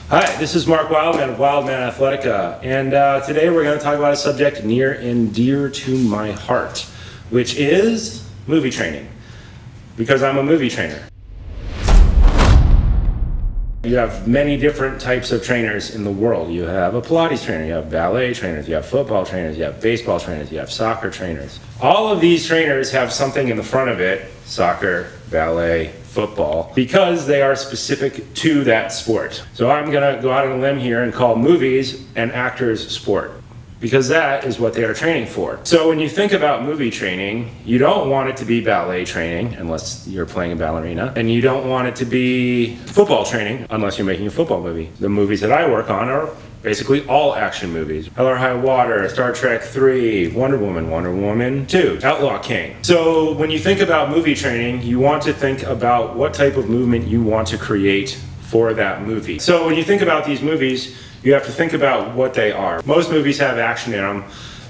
Hi, this is Mark Wildman of Wildman Athletica, and today we're going to talk about a subject near and dear to my heart, which is movie training, because I'm a movie trainer. You have many different types of trainers in the world. You have a Pilates trainer, you have ballet trainers, you have football trainers, you have baseball trainers, you have soccer trainers. All of these trainers have something in the front of it, soccer, ballet, football, because they are specific to that sport. So I'm gonna go out on a limb here and call movies and actors sport, because that is what they are training for. So when you think about movie training, you don't want it to be ballet training unless you're playing a ballerina, and you don't want it to be football training unless you're making a football movie. The movies that I work on are basically all action movies. Hell or High Water, Star Trek 3, Wonder Woman 2, Outlaw King. So when you think about movie training, you want to think about what type of movement you want to create for that movie. So when you think about these movies, you have to think about what they are. Most movies have action in them.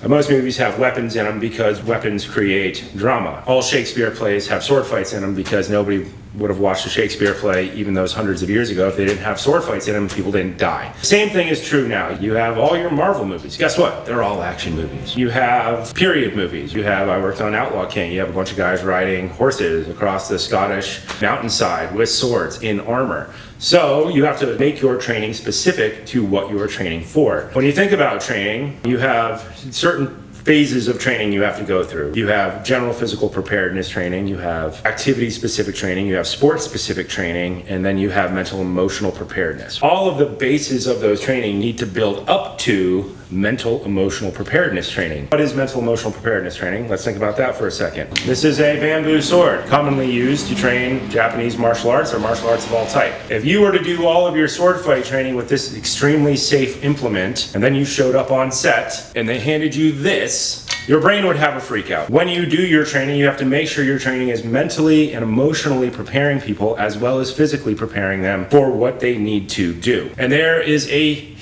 Most movies have weapons in them because weapons create drama. All Shakespeare plays have sword fights in them because nobody would have watched a Shakespeare play even those hundreds of years ago if they didn't have sword fights in them. People didn't die. Same thing is true now. You have all your Marvel movies. Guess what? They're all action movies. You have period movies. I worked on Outlaw King. You have a bunch of guys riding horses across the Scottish mountainside with swords in armor. So you have to make your training specific to what you are training for. When you think about training, you have certain phases of training you have to go through. You have general physical preparedness training, you have activity specific training, you have sports specific training, and then you have mental emotional preparedness. All of the bases of those training need to build up to mental emotional preparedness training. What is mental emotional preparedness training? Let's think about that for a second. This is a bamboo sword, commonly used to train Japanese martial arts or martial arts of all type. If you were to do all of your sword fight training with this extremely safe implement, and then you showed up on set and they handed you this, your brain would have a freak out. When you do your training, you have to make sure your training is mentally and emotionally preparing people as well as physically preparing them for what they need to do. And there's 20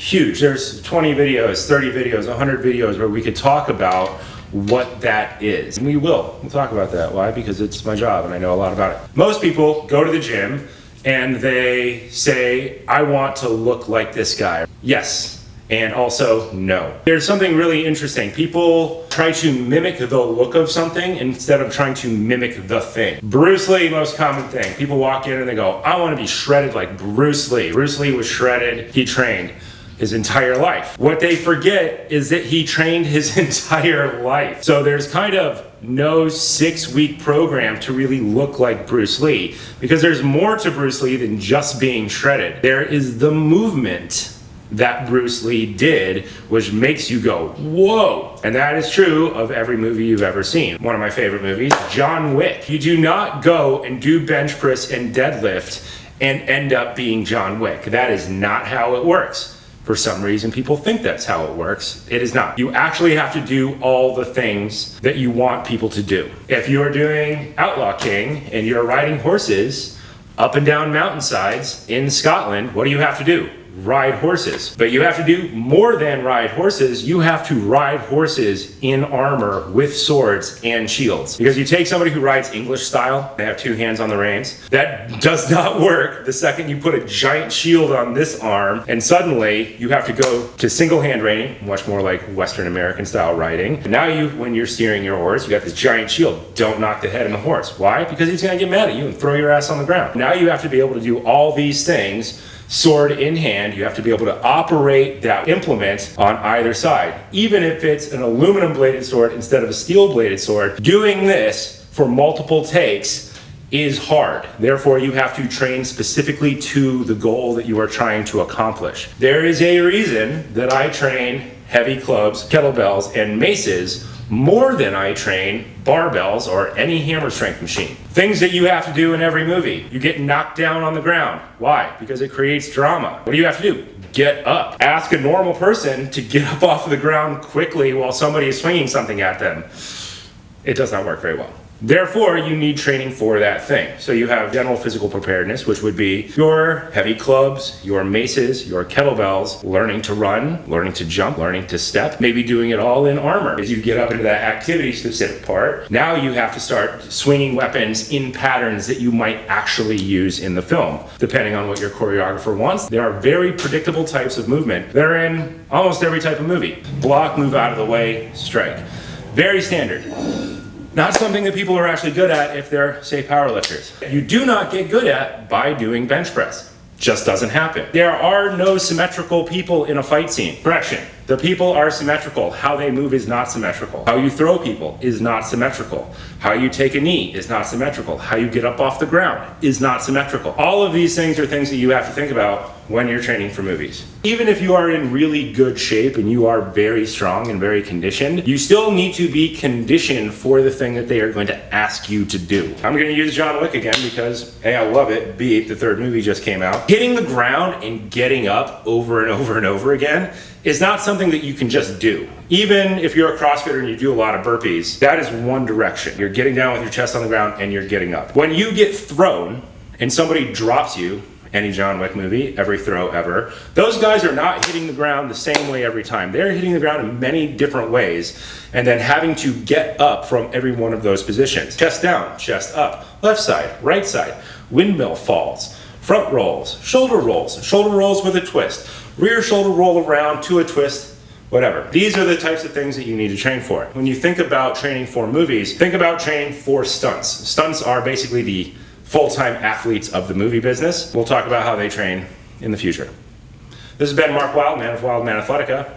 videos, 30 videos, 100 videos where we could talk about what that is. And we'll talk about that. Why? Because it's my job and I know a lot about it. Most people go to the gym and they say, I want to look like this guy. Yes. And also, no. There's something really interesting. People try to mimic the look of something instead of trying to mimic the thing. Bruce Lee, most common thing. People walk in and they go, I want to be shredded like Bruce Lee. Bruce Lee was shredded. He trained his entire life. What they forget is that he trained his entire life. So there's kind of no 6-week program to really look like Bruce Lee, because there's more to Bruce Lee than just being shredded. There is the movement that Bruce Lee did, which makes you go, whoa. And that is true of every movie you've ever seen. One of my favorite movies, John Wick. You do not go and do bench press and deadlift and end up being John Wick. That is not how it works. For some reason, people think that's how it works. It is not. You actually have to do all the things that you want people to do. If you're doing Outlaw King and you're riding horses up and down mountainsides in Scotland, what do you have to do? Ride horses. But you have to do more than ride horses. You have to ride horses in armor with swords and shields. Because you take somebody who rides English style, they have 2 hands on the reins. That does not work the second you put a giant shield on this arm, and suddenly you have to go to single hand riding, much more like Western American style riding. And now when you're steering your horse, you got this giant shield. Don't knock the head on the horse. Why? Because he's gonna get mad at you and throw your ass on the ground. Now you have to be able to do all these things sword in hand. You have to be able to operate that implement on either side. Even if it's an aluminum bladed sword instead of a steel bladed sword, doing this for multiple takes is hard. Therefore, you have to train specifically to the goal that you are trying to accomplish. There is a reason that I train heavy clubs, kettlebells, and maces more than I train barbells or any hammer strength machine. Things that you have to do in every movie. You get knocked down on the ground. Why? Because it creates drama. What do you have to do? Get up. Ask a normal person to get up off of the ground quickly while somebody is swinging something at them. It does not work very well. Therefore, you need training for that thing. So you have general physical preparedness, which would be your heavy clubs, your maces, your kettlebells, learning to run, learning to jump, learning to step, maybe doing it all in armor. As you get up into that activity-specific part, now you have to start swinging weapons in patterns that you might actually use in the film, depending on what your choreographer wants. There are very predictable types of movement that are in almost every type of movie. Block, move out of the way, strike. Very standard. Not something that people are actually good at if they're, say, powerlifters. You do not get good at by doing bench press. Just doesn't happen. There are no symmetrical people in a fight scene. Correction. The people are symmetrical. How they move is not symmetrical. How you throw people is not symmetrical. How you take a knee is not symmetrical. How you get up off the ground is not symmetrical. All of these things are things that you have to think about when you're training for movies. Even if you are in really good shape and you are very strong and very conditioned, you still need to be conditioned for the thing that they are going to ask you to do. I'm going to use John Wick again because A, I love it, B, the third movie just came out. Hitting the ground and getting up over and over and over again is not something that you can just do. Even if you're a CrossFitter and you do a lot of burpees, that is one direction. You're getting down with your chest on the ground and you're getting up. When you get thrown and somebody drops you, any John Wick movie, every throw ever, those guys are not hitting the ground the same way every time. They're hitting the ground in many different ways and then having to get up from every one of those positions. Chest down, chest up, left side, right side, windmill falls, front rolls, shoulder rolls with a twist, rear shoulder roll around to a twist, whatever. These are the types of things that you need to train for. When you think about training for movies, think about training for stunts. Stunts are basically the full-time athletes of the movie business. We'll talk about how they train in the future. This has been Mark Wildman of Wildman Athletica.